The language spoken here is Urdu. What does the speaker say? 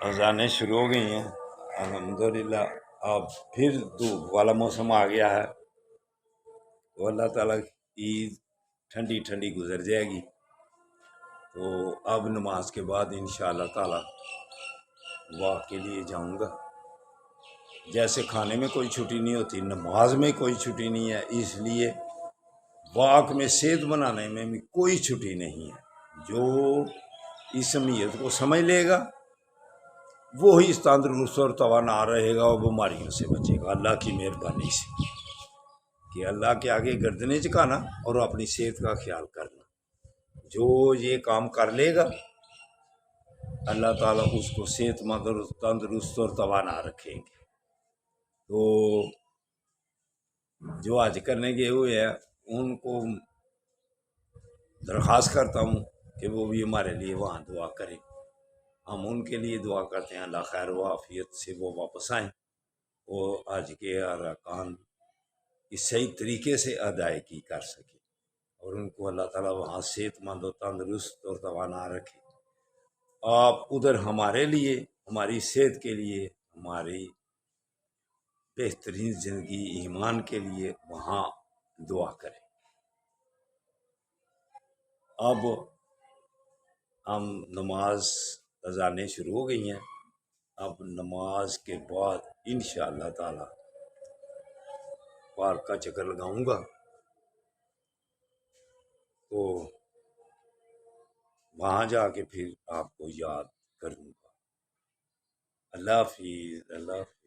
اذانیں شروع ہو گئی ہیں الحمدللہ۔ اب پھر دھوپ والا موسم آ گیا ہے تو اللہ تعالیٰ عید ٹھنڈی ٹھنڈی گزر جائے گی۔ تو اب نماز کے بعد انشاءاللہ تعالیٰ واک کے لیے جاؤں گا۔ جیسے کھانے میں کوئی چھٹی نہیں ہوتی، نماز میں کوئی چھٹی نہیں ہے، اس لیے واک میں صحت بنانے میں بھی کوئی چھٹی نہیں ہے۔ جو اس اہمیت کو سمجھ لے گا وہی تندرست اور توانا رہے گا اور بیماریوں سے بچے گا اللہ کی مہربانی سے۔ کہ اللہ کے آگے گردنیں جھکانا اور اپنی صحت کا خیال کرنا، جو یہ کام کر لے گا اللہ تعالیٰ اس کو صحت مند اور تندرست اور توانا رکھیں گے۔ تو جو حج کرنے گئے ہوئے ہیں ان کو درخواست کرتا ہوں کہ وہ بھی ہمارے لیے وہاں دعا کریں۔ ہم ان کے لیے دعا کرتے ہیں اللہ خیر و عافیت سے وہ واپس آئیں اور حج کے ارکان اس صحیح طریقے سے ادائیگی کر سکیں اور ان کو اللہ تعالیٰ وہاں صحت مند و تندرست اور توانا رکھے۔ آپ ادھر ہمارے لیے، ہماری صحت کے لیے، ہماری بہترین زندگی ایمان کے لیے وہاں دعا کریں۔ اب ہم نماز اذانیں شروع ہو گئی ہیں، اب نماز کے بعد انشاءاللہ تعالی پارک کا چکر لگاؤں گا تو وہاں جا کے پھر آپ کو یاد کروں گا۔ اللہ حافظ، اللہ حافظ۔